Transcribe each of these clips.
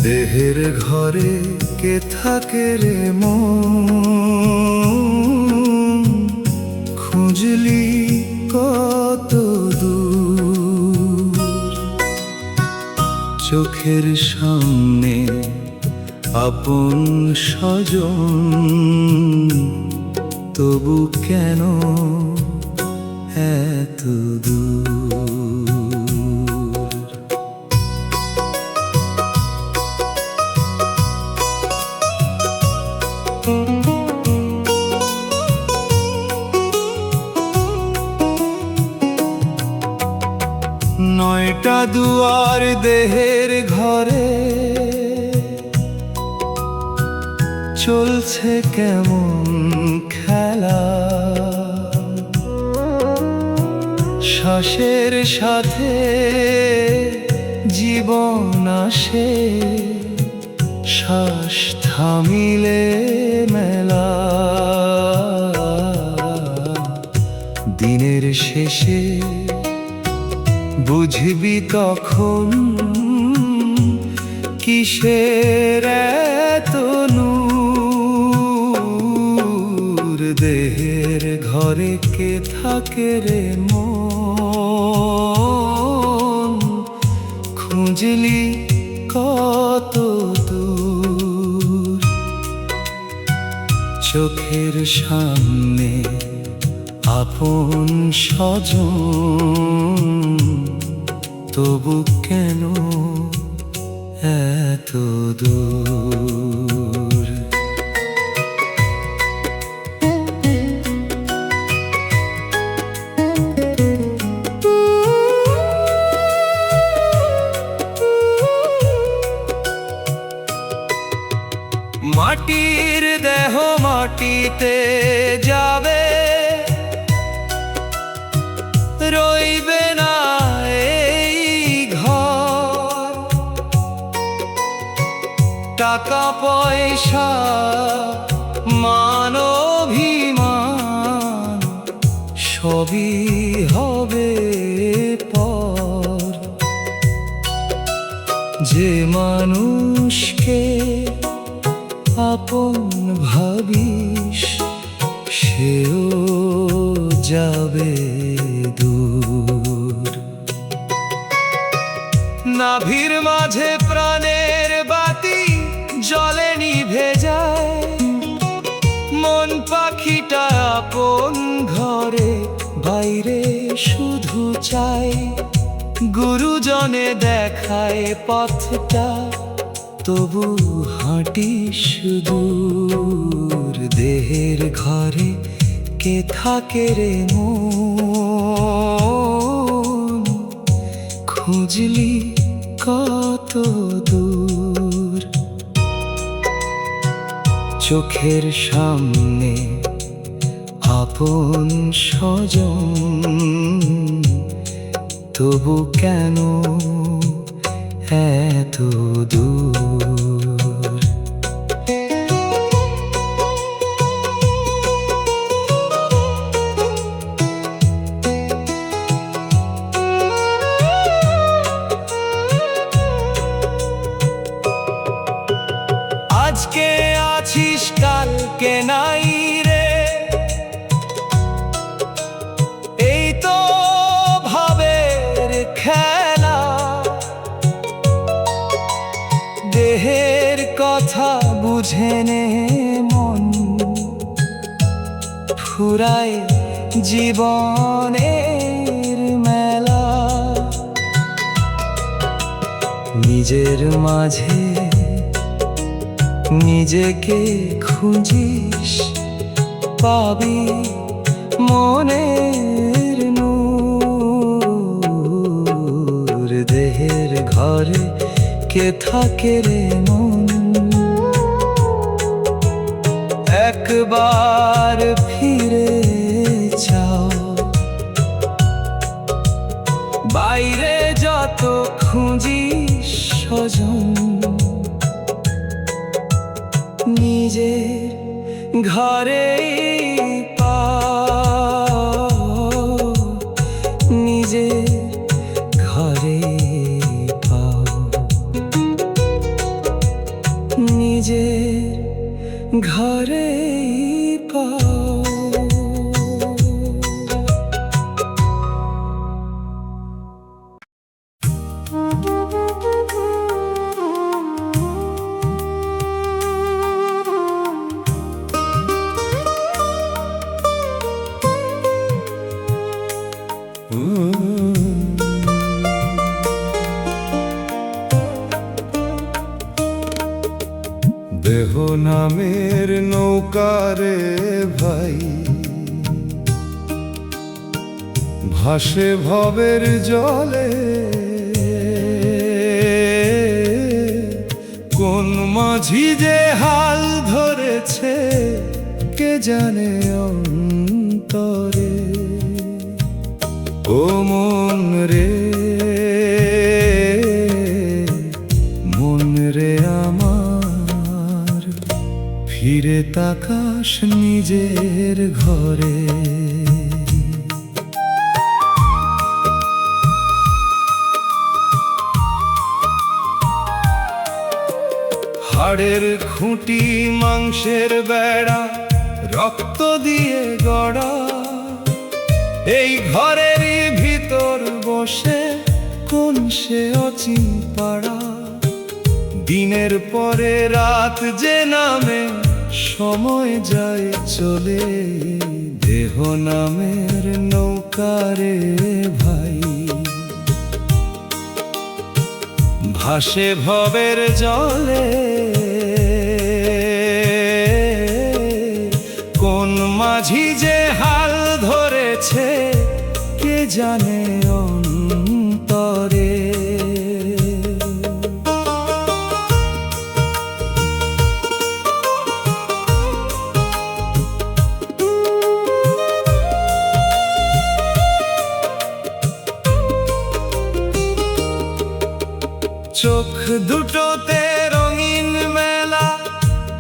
দেহের ঘরে কে থাকে রে মন, খুঁজলি কত দূর। চোখের সামনে আপন স্বজন, তবু কেন এত দূর? নয়টা দুয়ার দেহের ঘরে, চলছে কেমন খেলা। শ্বাসের সাথে জীবন আসে, শ্বাস থামিলে মেলা। দিনের শেষে বুঝবি তখন, কিসের এত নূর। দেহের ঘরে কে থাকে রে মন, খুঁজলি কত দূর। চোখের সামনে আপন স্বজন, তবু কেন এত দূর? মাটির দেহ মাটিতে যাবে, রইবে না এই ঘর। টাকা পয়সা মান অভিমান, সবই হবে পর। যে মানুষকে আপন ভাবিস, সেও যাবে দূর। নাভির মাঝে প্রাণের বাতি জলে নিভে যায়, মন পাখিটা আপন ঘরে বাইরে শুধু চায়। গুরুজনে দেখায় পথটা, তবু হাঁটিস দূর। দেহের ঘরে কে থাকে রে মন, খুঁজলি কত দূর। চোখের সামনে আপন স্বজন, তবু কেন এত দূর? আজকে আছিস কালকে নাই রে, এই তো ভাবের খেলা। দেহের কথা বুঝে নে মন, ফুরায় জীবনের মেলা। নিজের মাঝে নিজেকে খুঁজিস, পাবি মনের নূর। দেহের ঘরে কে থাকে রে মন, একবার ফিরে যাও। বাইরে যত খুঁজিস স্বজন, নিজের ঘরেই পাও, নিজের ঘরে পাও। নিজের ঘরেই পাও। দেহ নামের নৌকারে ভাই, ভাসে ভবের জলে। কোন মাঝি যে হাল ধরেছে কে জানে অন্তরে। ও মন রে, মন রে আমার, ফিরে তাকাস নিজের ঘরে। হাড়ের খুঁটি মাংসের বেড়া রক্ত দিয়ে গড়া, এই ঘরের ভিতর বসে কোন সে অচিন পাড়া। দিনের পরে রাত যে নামে সময় যায় চলে, দেহ নামের নৌকারে ভাই, ভাসে ভবের জলে। কোন মাঝি যে হাল ধরেছে কে জানে অন্তরে। চোখ দুটোতে রঙিন মেলা,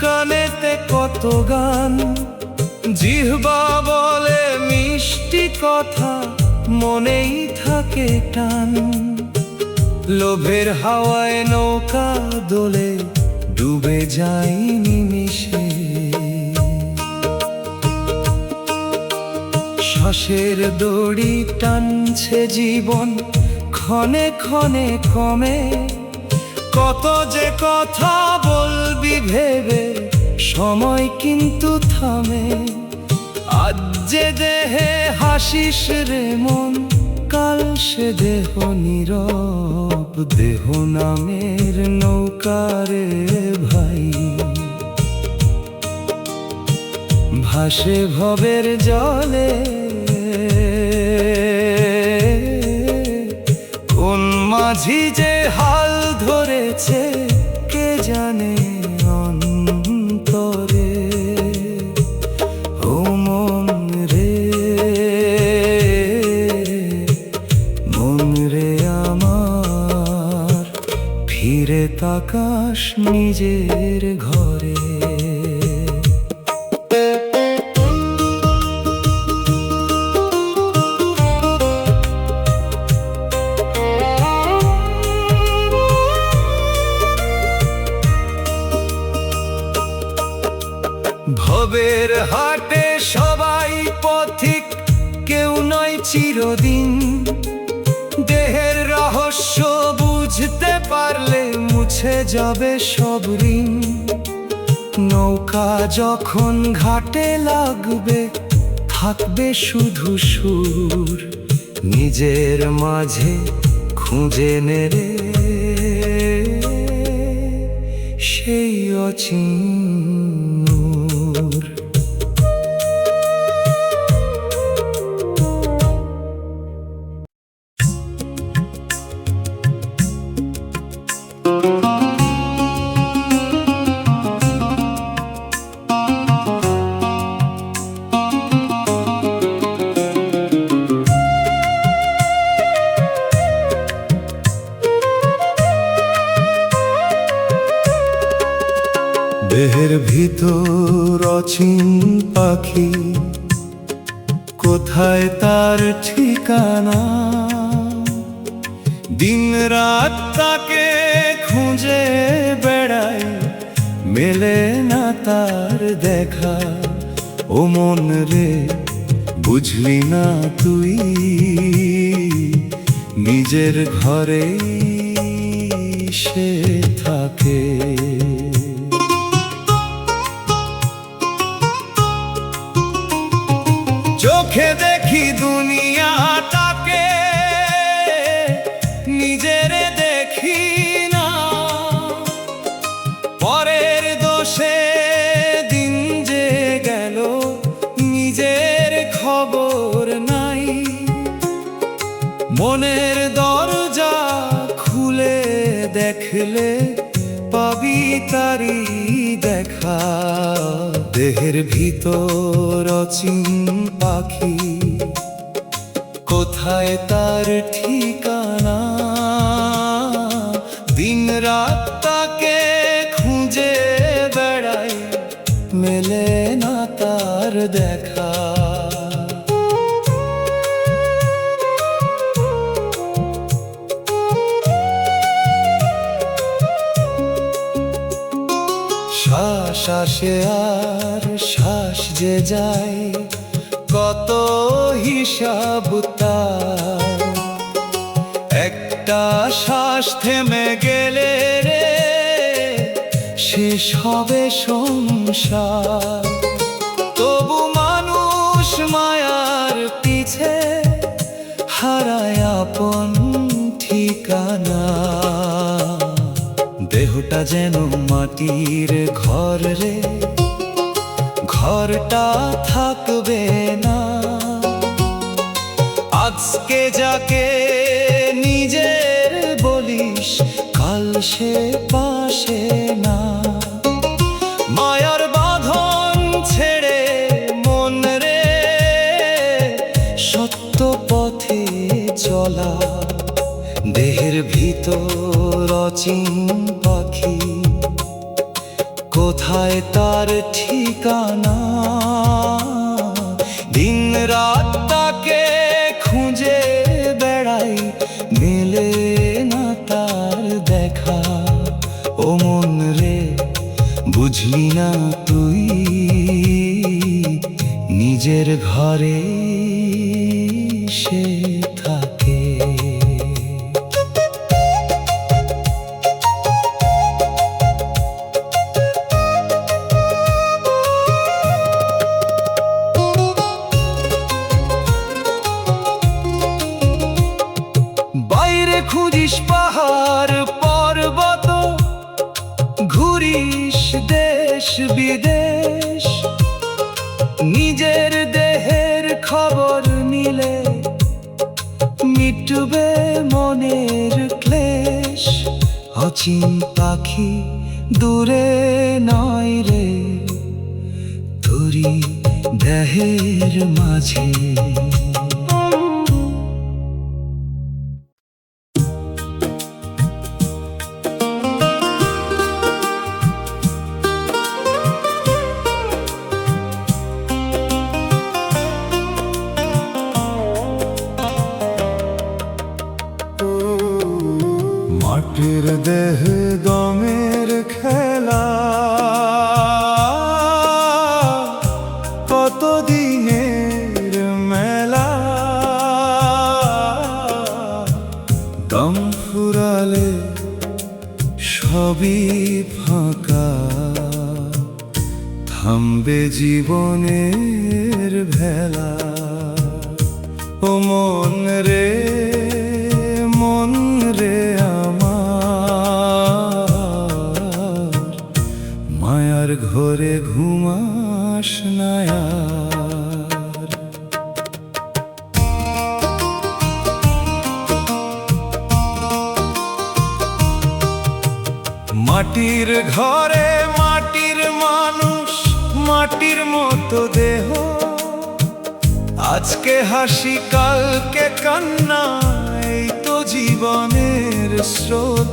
কানেতে কত গান, জিহ্বা বলে মিষ্টি কথা, মনেই থাকে টান। লোভের হাওয়ায় নৌকা দোলে, ডুবে যায় নিমিষে। শ্বাসের দড়ি টানছে জীবন, ক্ষণে ক্ষণে কমে। কত যে কথা বলবি ভেবে, সময় কিন্তু থামে। আজ যে দেহে হাসিস রে মন, কাল সে দেহ নীরব। দেহ নামের নৌকারে ভাই, ভাসে ভবের জলে। কোন মাঝি যে হাল ধরেছে কে জানে অন্তরে। ও মন রে, মন রে আমার, ফিরে তাকাস নিজের ঘরে। ভবের হাটে সবাই পথিক, কেউ নয় চিরদিন। দেহের রহস্য বুঝতে পারলে মুছে যাবে সব ঋণ। নৌকা যখন ঘাটে লাগবে থাকবে শুধু সুর, নিজের মাঝে খুঁজে নেড়ে সেই অচিন নূর। দেহের ভিতর অচিন পাখি, কোথায় তার ঠিকানা। দিন রাত তাকে খুঁজে বেড়াই, মেলে না তার দেখা। ও মন রে, বুঝলি না তুই, নিজের ঘরে সে থাকে। চোখে দেখি দুনিয়াটাকে, নিজের দেখি না। পরের দোষে দিন যে গেল, নিজের খবর নাই। মনের দরজা খুলে দেখলে পাবি তারি দেখা। দেহের ভিতর অচিন পাখি, কোথায় তার ঠিকানা। দিন রাত তাকে খুঁজে বেড়াই, মেলে না তার দেখা। শ্বাস আসে আর শ্বাস যে যায়, কত হিসাব তার। একটা শ্বাস থেমে গেলে রে, শেষ হবে সংসার। তবু মানুষ মায়ার পিছে হারায় আপন ঠিকানা। দেহটা যেন মাটির ঘর রে, ঘরটা থাকবে না। আজকে যাকে নিজের বলিস, কাল সে পাশে না। মায়ার বাঁধন ছেড়ে মন রে, সত্য পথে চলা। দেহের ভিতর অচিন পাখি, কোথায় তার ঠিকানা। দিন রাত তাকে খুঁজে বেড়াই, মেলে না তার দেখা। ও মন রে, বুঝলি না তুই, নিজের ঘরে সে থাকে। বাইরে খুঁজিস পাহাড় পর্বত, ঘুরিস দেশ বিদেশ। নিজের দেহের খবর নিলে মিটবে মনের ক্লেশ। অচিন পাখি দূরে নয় রে, তোরি দেহের মাঝে। মাটির দেহে দমের খেলা, কতদিনের মেলা। দম ফুরালে সবই ফাঁকা, থামবে জীবনের ভেলা। ও মন রে, মন রে আমার, মায়ার ঘরে ঘুমাস না আর। মাটির ঘরে মাটির মানুষ, মাটির মতো দেহ। আজকে হাসি কালকে কান্না, এই তো জীবনের স্রোত।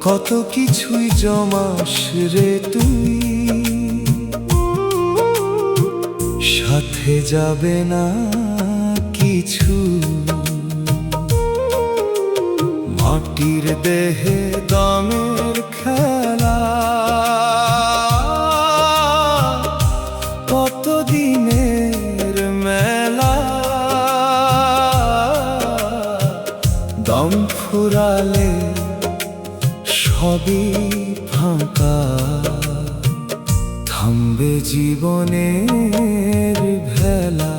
কত কিছুই জমাস রে তুই, সাথে যাবে না কিছু। মাটির দেহে দমের খেলা, সবই ফাঁকা, থামবে জীবনের ভেলা।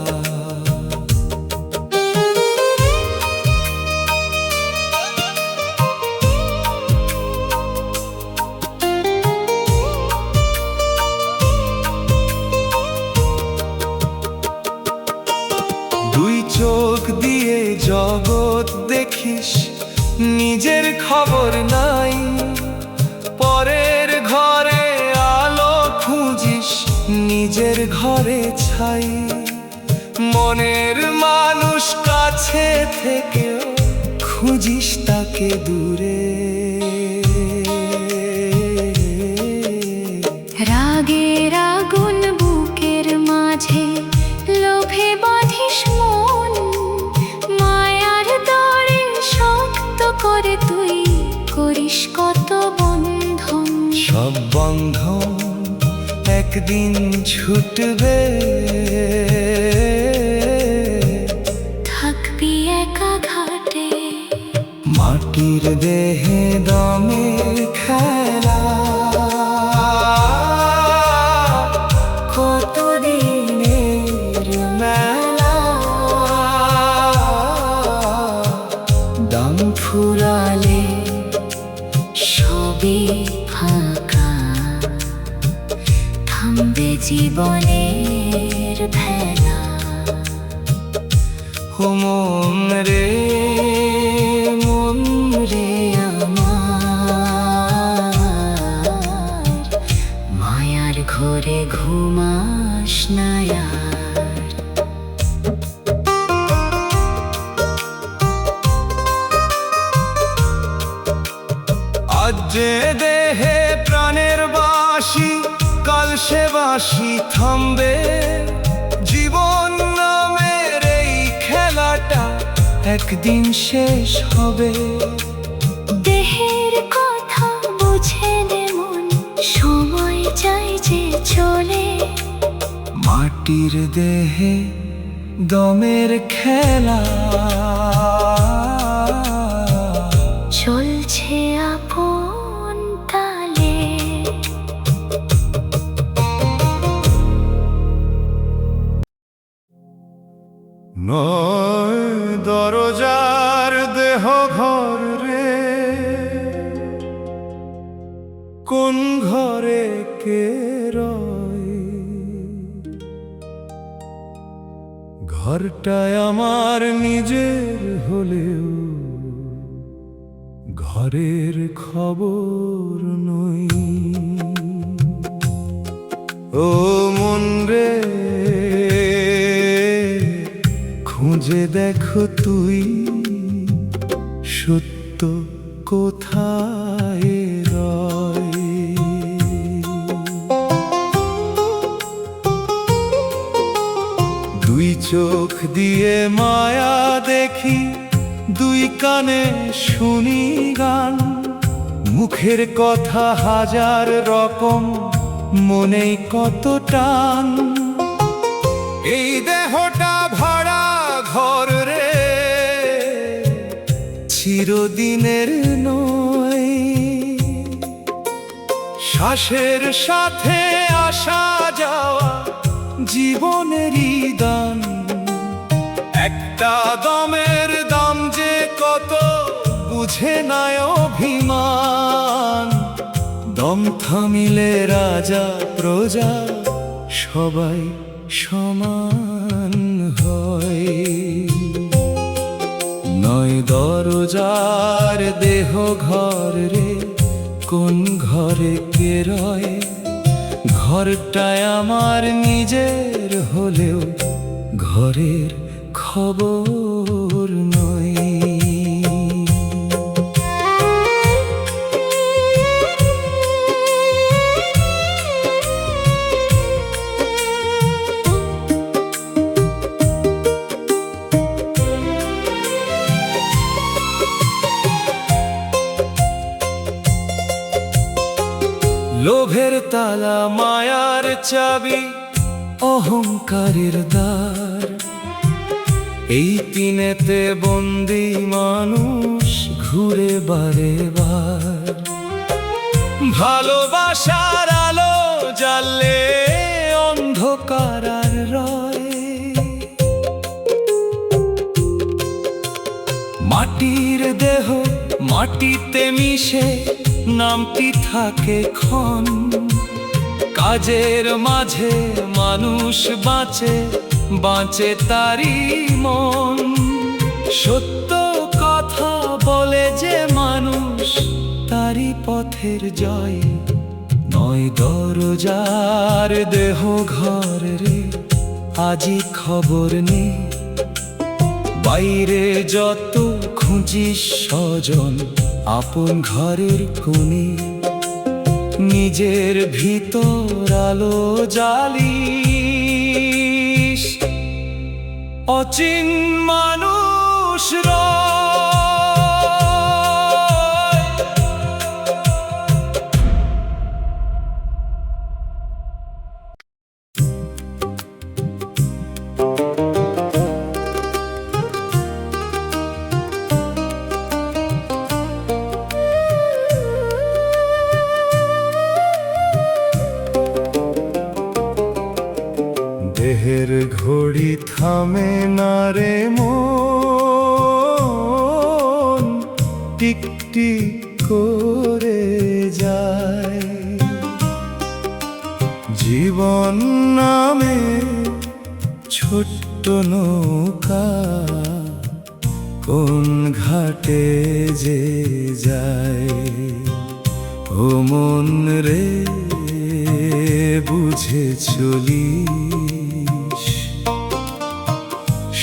দুই চোখ দিয়ে জগৎ দেখিস, নিজের খবর নাই। পরের ঘরে আলো খুঁজিস, নিজের ঘরে ছাই। মনের মানুষ কাছে থেকে খুঁজিস তাকে দূরে। রাগের আগুন বুকের মাঝে লোভে বাঁধিস মন, মায়ার দরে শক্ত করে তুই করিস কত বন্ধন। সব বন্ধন একদিন ছুটবে, থাকবি একা ঘাটে। মাটির দেহে দমের খেলা, কতদিনের মেলা। দম ফুরালে সবই ফাঁকা, থামবে জীবনের ভেলা। ও মন রে, মন রে আমার, মায়ার ঘরে ঘুমাস না আর। আজ যে দেহে প্রাণের বাঁশি, কাল সে বাঁশি থামবে। জীবন নামের এই খেলাটা একদিন শেষ হবে। দেহের কথা বুঝে নে মন, সময় চাই যে চলে। মাটির দেহে দমের খেলা, চলছে আপন তালে। নয় দরজার দেহ ঘর রে, কোন ঘরে কে রয়? ঘরটায় আমার নিজের হলেও ঘরের খবর নই। ও মন রে, খুঁজে দেখো তুই সত্য কোথায় রয়। দুই চোখ দিয়ে মায়া দেখি, দুই কানে শুনি গান। মুখের কথা হাজার রকম, মনেই কত টান। এই দেহটা ভাড়া ঘর রে, চিরদিনের নয়। শ্বাসের সাথে আসা যাওয়া জীবনেরই দান। একটা দমের দাম যে কত বুঝে না অভিমান। দম থামিলে রাজা প্রজা সবাই সমান হয়। নয় দরজার দেহ ঘর রে, কোন ঘরে কে রয়? ঘরটায় আমার নিজের হলেও ঘরের খবর নয়। লোভের তালা মায়ার চাবি, অহংকারের দ্বার। এই তিনেতে বন্দি মানুষ ঘুরে বারে বার। ভালোবাসার আলো জ্বাললে অন্ধকার আর রয়। মাটির দেহ মাটিতে মিশে নামটি থাকে ক্ষণ। কাজের মাঝে মানুষ বাঁচে, বাঁচে তারি মন। সত্য কথা বলে যে মানুষ, তারি পথের জয়। নয় দরজার দেহ ঘর রে, আজি খবর নেই। বাইরে যত খুঁজিস স্বজন, আপন ঘরের কোণে নিজের ভিতর আলো জ্বালিস। অচিন মানুষ দেহের ঘড়ি থামে না রে মন, টিকটিক করে যায়। জীবন নামে ছোট্ট নৌকা কোন ঘাটে যে যায়। ও মন রে বুঝে চলিস,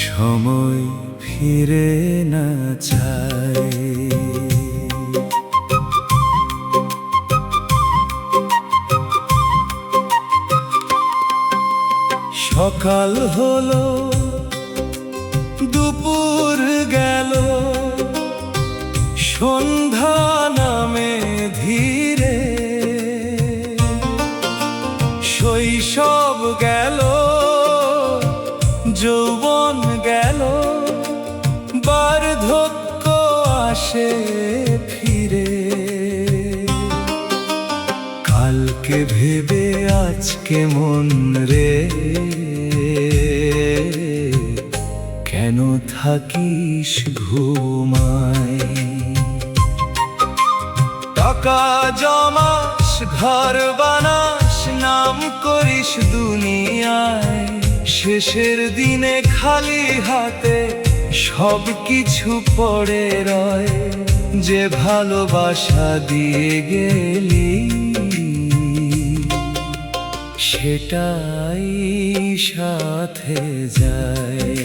সময় ফিরে না চায়। সকাল হলো দুপুর গেল, সন্ধ্যা নামে ধীরে। শৈশব গেল, যৌবন গেল, বার্ধক্য আসে ফিরে। কালকে ভেবে আজকে মন রে, কেন থাকিস ঘুমায়। টাকা জমাস, ঘর বানাস, নাম করিস দুনিয়ায়। শেষের দিনে খালি হাতে সব কিছু পড়ে রয়। যে ভালোবাসা দিয়ে গেলি, সেটাই সাথে যায়।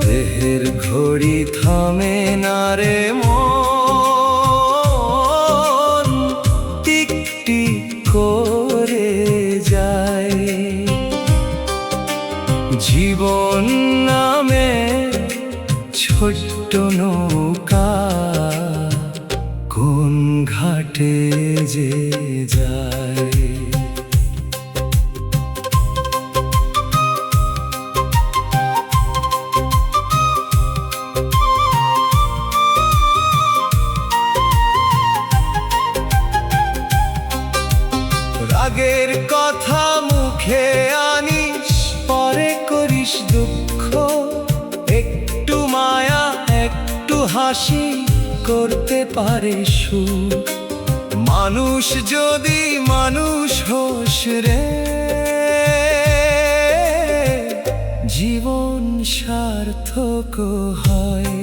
দেহের ঘড়ি থামে না রে মন, টিকটিক করে যায়। জীবন নামে ছোট্ট নৌকা কোন ঘাটে যে যায়। রাগের কথা মুখে আনিস, পরে করিস দুঃখ। একটু মায়া একটু হাসি করতে পারে সুখ। মানুষ যদি মানুষ হোস রে, জীবন সার্থক হয়।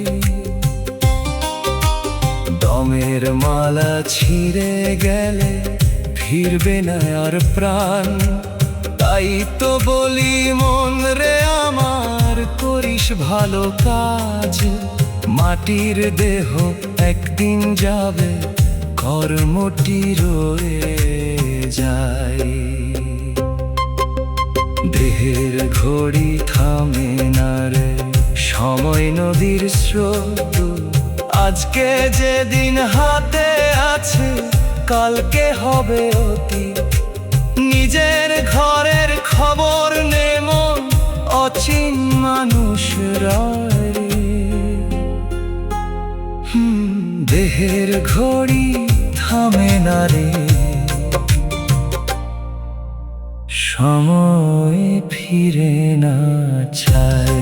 দমের মালা ছিঁড়ে গেলে ফিরবে না আর প্রাণ। তাই তো বলি মন রে আমার, করিস ভালো কাজ। মাটির দেহ একদিন যাবে, কর্মটি রয়ে যায়। দেহের ঘড়ি থামে না রে, সময় নদীর স্রোত। আজকে যেদিন হাতে আছে, কালকে হবে অতীত। নিজের ঘরের খবর নে মন, অচিন মানুষ দেহের ঘড়ি থামে না রে, সময় ফিরে না চায়।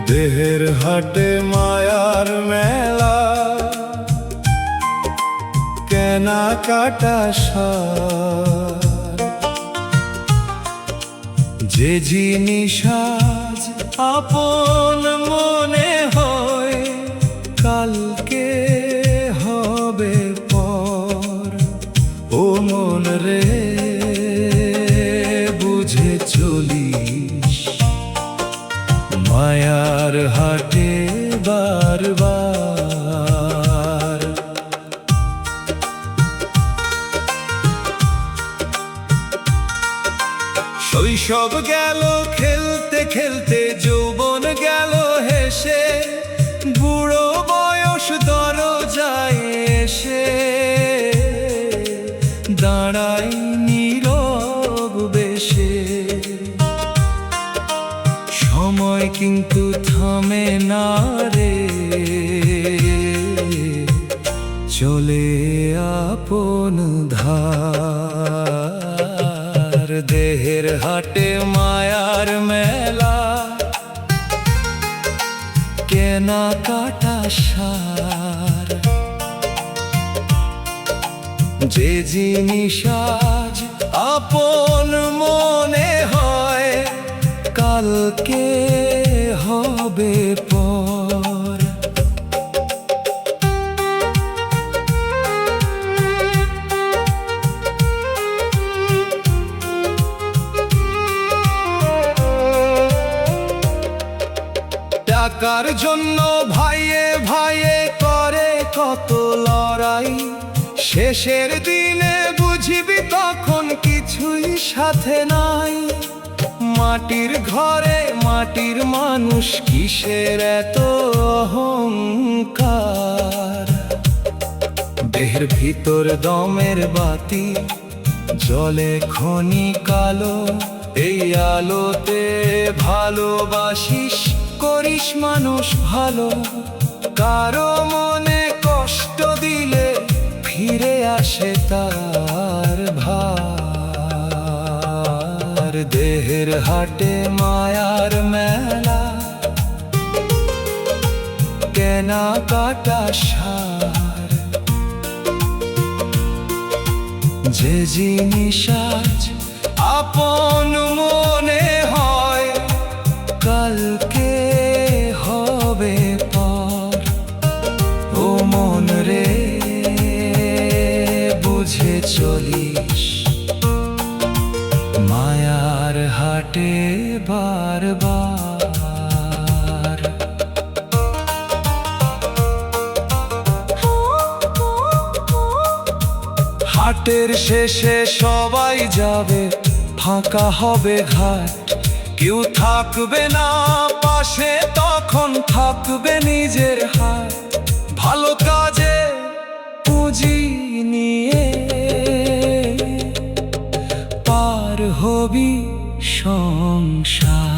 দেহের হাটে মায়ার মেলা, কেনাকাটা সার, যে জিনিস আজ আপন মনে হয় কালকে হবে পর। ও মন রে বুঝে চলিস, মায়ার হাটে বারবার। শৈশব গেল খেলতে খেলতে, যৌবন গেল হেসে, বুড়ো বয়স দরজায় এসে দাঁড়াই নীরব বেশে। সময় কিন্তু থামে না রে, চলে আপন ধার। দেহের হাটে মায়ার মেলা, কেনাকাটা সার, যে জিনিস আজ আপন মনে হয় কালকে হবে পর। টাকার জন্য ভাইয়ে ভাইয়ে করে কত লড়াই, শেষের দিনে বুঝবি তখন কিছুই সাথে নাই। মাটির ঘরে মাটির মানুষ, কিসের এত অহংকার। দেহের ভিতর দমের বাতি জলে ক্ষণিক আলো, এই আলোতে ভালোবাসিস করিস মানুষ ভালো। কারো মনে কষ্ট দিলে ফিরে আসে তার ভার। দেহের হাটে মায়ার মেলা, কেনাকাটা সার, যে জিনিস আজ আপন মনে হয় কালকে হবে পর। ও মন রে বুঝে চলিস, মায়ার হাটে বারবার। হাটের শেষে সবাই যাবে, ফাঁকা হবে ঘাট, কেউ থাকবে না পাশে, তখন থাকবে নিজের হাত। ভালো কাজে পুঁজি নিয়ে পার হবি সংসার।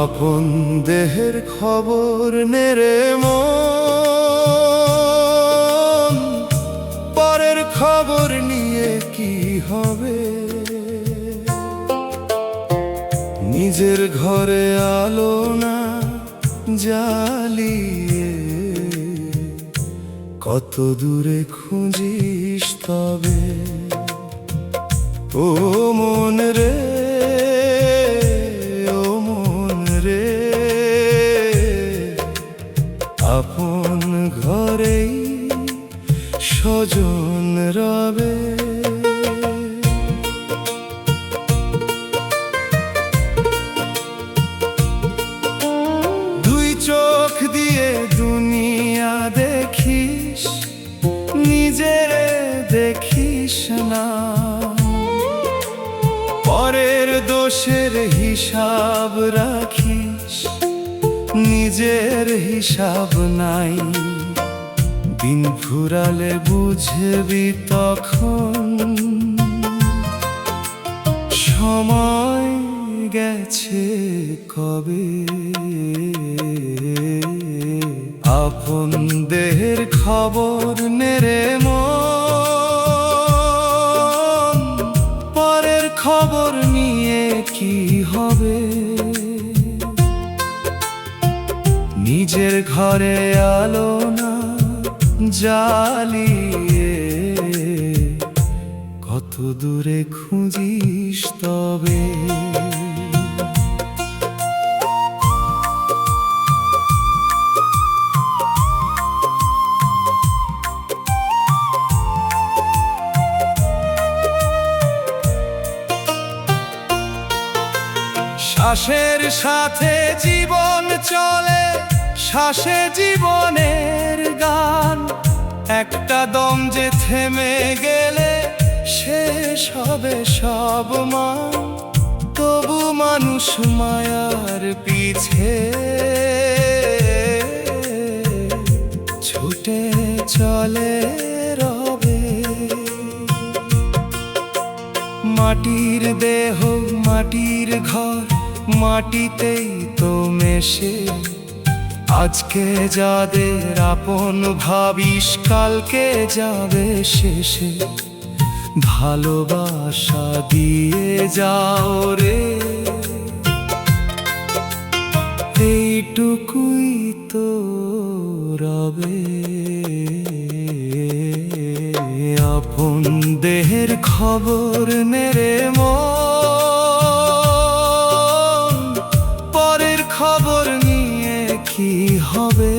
আপন দেহের খবর নেরে মন, পরের খবর নিয়ে কি হবে। নিজের ঘরে আলো না জ্বালিয়ে কত দূরে খুঁজিস তবে। ও মন রে, আপন ঘরেই স্বজন রবে। দুই চোখ দিয়ে দুনিয়া দেখিস, নিজের দেখিস না। পরের দোষের হিসাব রাখিস, নিজের হিসাব নাই। দিন ফুরালে বুঝবি তখন সময় গেছে কবে। আপন দেহের খবর নেরে মন, পরের খবর নিয়ে কি হবে। নিজের ঘরে আলো না জ্বালিয়ে কত দূরে খুঁজিস তবে। শ্বাসের সাথে জীবন চলে, শ্বাসে জীবনের গান। একটা দম যে থেমে গেলে শেষ হবে সব মান। তবু মানুষ মায়ার পিছে ছুটে চলে রবে। মাটির দেহ মাটির ঘর, মাটিতেই তো মেশে। আজকে যাদের আপন ভাবিস কালকে যাবে শেষে। ভালোবাসা দিয়ে যাও রে, এইটুকুই তো রবে। আপন দেহের খবর নেরে মন, পরের খবর নিয়ে কি হবে।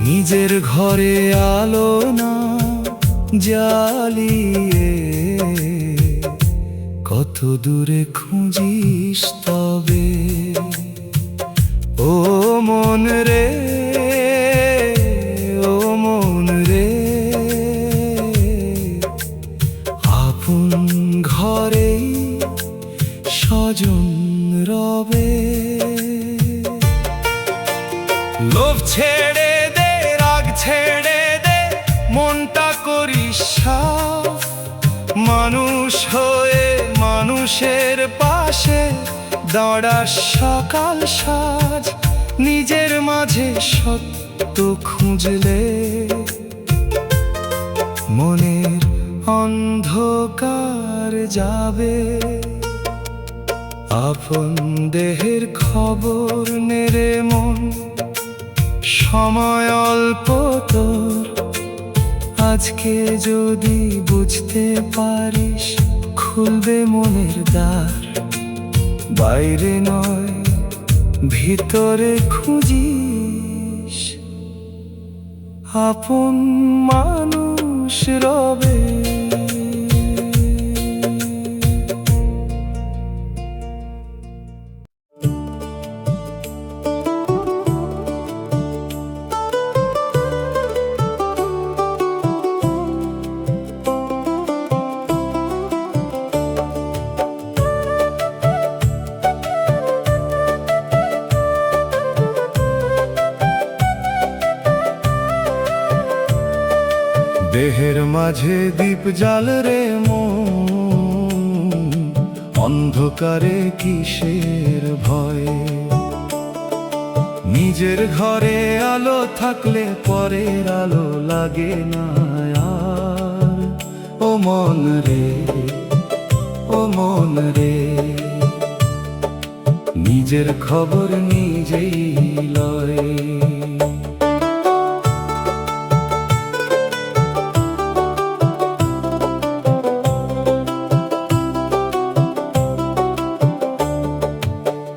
নিজের ঘরে আলো না জ্বালিয়ে কত দূরে খুঁজিস তবে। ও মন রে, ও মন রে, আপন ঘরেই স্বজন রবে। লোভ ছেড়ে দে, রাগ ছেড়ে দে, মনটা করিস সাফ। মানুষ হয়ে মানুষের পাশে দাঁড়াস সকাল সাজ। নিজের মাঝে সত্য খুঁজলে মনের অন্ধকার যাবে। আপন দেহের খবর নেরে মন, সময় অল্প তোর। আজকে যদি বুঝতে পারিস খুলবে মনের দ্বার। বাইরে নয় ভিতরে খুঁজিস, আপন মানুষ রবে। দেহের মাঝে দীপ জ্বাল রে মন, অন্ধকারে কিসের ভয়। নিজের ঘরে আলো থাকলে পরের আলো লাগে না আর। ও মন রে, ও মন রে, নিজের খবর নিজেই লয়।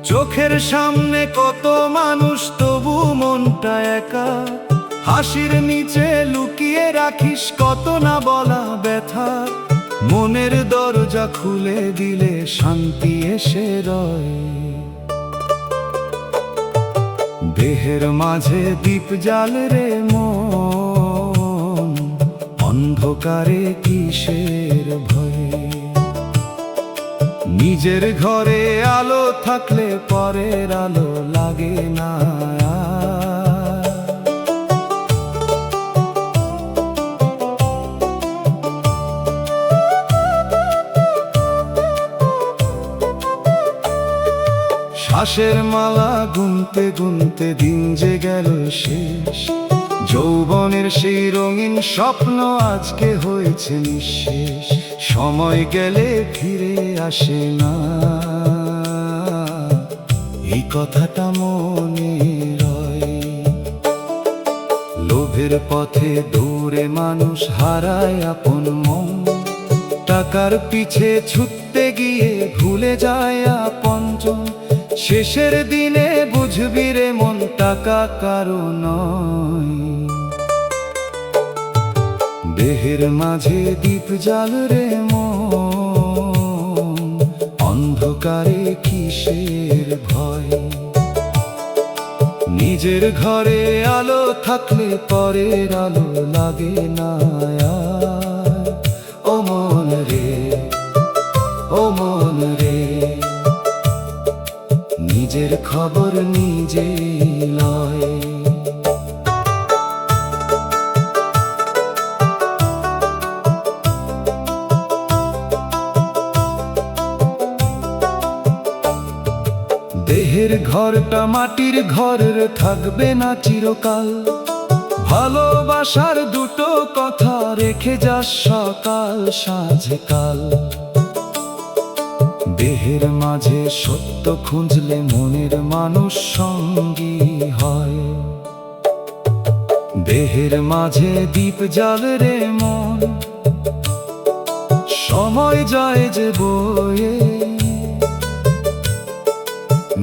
চোখের সামনে কত মানুষ, তবু মনটা একা। হাসির নিচে লুকিয়ে রাখিস কত না বলা ব্যথা। মনের দরজা খুলে দিলে শান্তি এসে রয়। দেহের মাঝে দীপ জ্বালে রে মন, অন্ধকারে কিসের ভয়। নিজের ঘরে আলো থাকলে পরের আলো লাগে না। শ্বাসের মালা গুনতে গুনতে দিন যে গেল শেষ। যৌবনের সেই রঙিন স্বপ্ন আজকে হয়েছে নিঃশেষ। সময় গেলে ফিরে আসে না, এই কথাটা মনে রয়। লোভের পথে দৌড়ে মানুষ হারায় আপন মন। টাকার পিছে ছুটতে গিয়ে ভুলে যায় আপনজন। শেষের দিনে বুঝবি রে মন, টাকা কারো নয়। দেহের মাঝে দীপ জ্বাল রে মন, অন্ধকারে কিসের ভয়। নিজের ঘরে আলো থাকলে পরের আলো লাগে না। ও মন রে, ও মন রে, নিজের খবর নিজেই লয়। দেহের ঘরটা মাটির ঘরের থাকবে না চিরকাল। ভালোবাসার দুটো কথা রেখে যাস সকাল সাঁঝকাল। দেহের মাঝে সত্য খুঁজলে মনের মানুষ সঙ্গী হয়। দেহের মাঝে দীপ জ্বালে রে মন, সময় যায় যে বয়ে।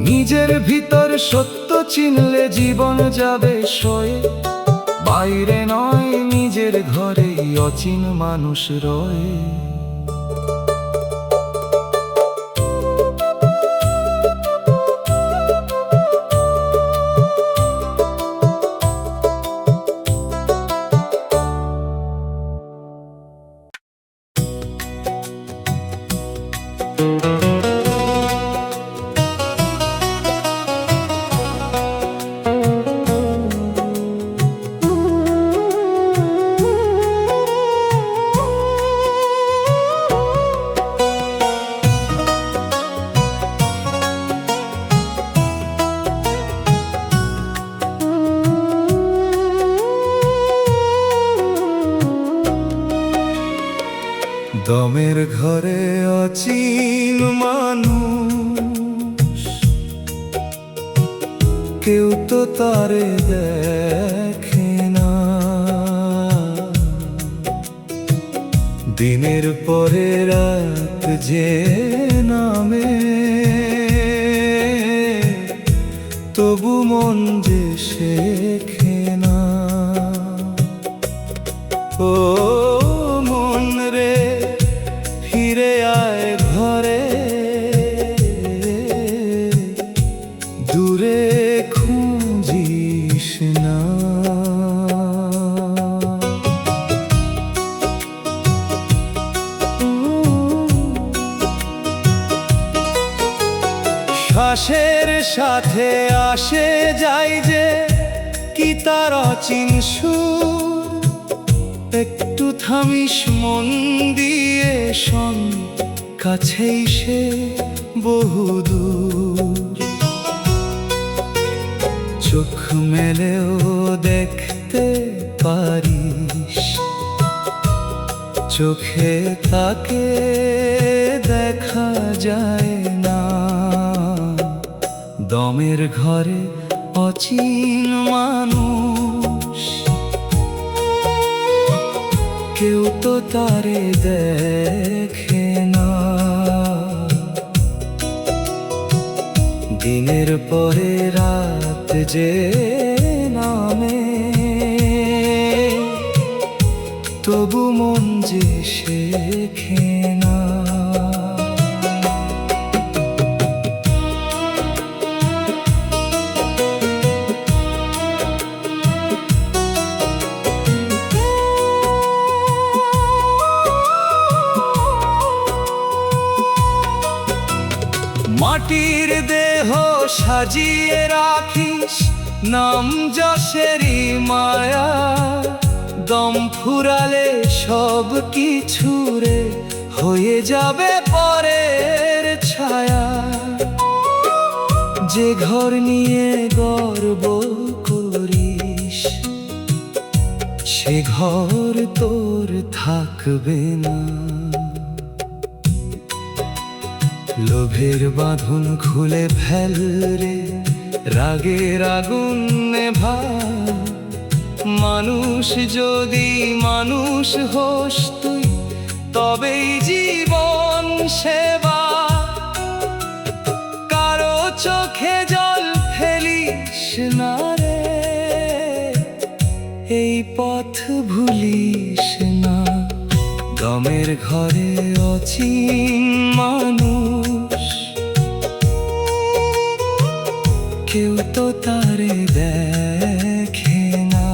নিজের ভিতর সত্য চিনলে জীবন যাবে সয়ে। বাইরে নয় নিজের ঘরেই অচিন মানুষ রয়। দমের ঘরে অচিন মানুষ, কেউ তো তারে দেখে না। দিনের পরে রাত যে নামে, তবু মন যে শেখে না। ও মন রে, ফিরে আয় ঘরে, দূরে খুঁজিস না। শ্বাসের সাথে আসে যাই যে কি তার অচিন সুর। একটু থামিস মন দিয়ে শোন, কাছেই সে বহুদূর। চোখ মেলেও দেখতে পারিস, চোখে তাকে দেখা যায় না। দমের ঘরে অচিন মানুষ, কেউ তো তারে দেখে না। দিনের পরে রাত যে শেখে না। মাটির দেহ সাজিয়ে রাখিস নাম যশেরই মায়া, দম ফুরালে সব কিছু রে হয়ে যাবে পরের ছায়া। যে ঘর নিয়ে গর্ব করিস সে ঘর তোর থাকবে না। লোভের বাঁধন খুলে ফেল রে, রাগের আগুন নেভা। মানুষ যদি মানুষ হোস তুই, তবেই জীবন সেবা। কারো চোখে জল ফেলিস না রে, এই পথ ভুলিস না। দমের ঘরে অচিন মানুষ, কেউ তো তারে দেখে না।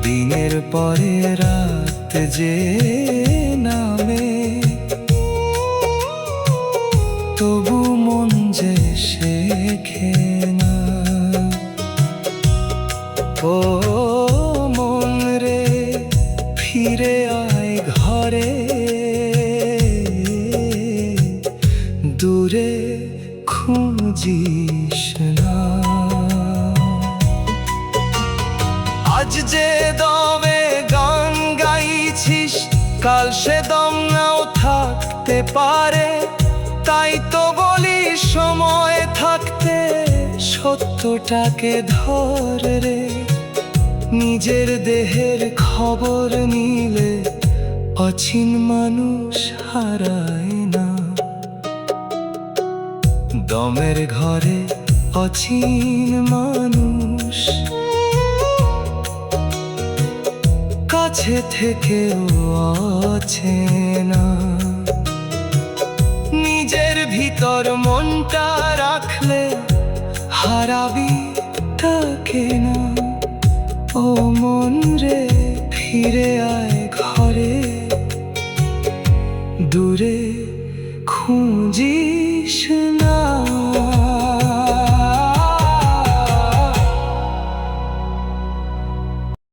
দিনের পরে রাত যে নামে, তবু মন যে শেখে না। ও মন রে ফিরে আয় ঘরে, দূরে খুঁজিস না। আজ যে দমে গান গাইছিস, কাল সে দম নাও থাকতে পারে। তাই তো বলি সময় থাকতে সত্যটাকে ধর রে। নিজের দেহের খবর নিলে অচিন মানুষ হারায় না। দমের ঘরে অচিন মানুষ, কাছে থেকেও অচেনা। নিজের ভিতর মনটা রাখলে হারাবি তাকে না। ও মন রে ফিরে আয় ঘরে, দূরে খুঁজিস না।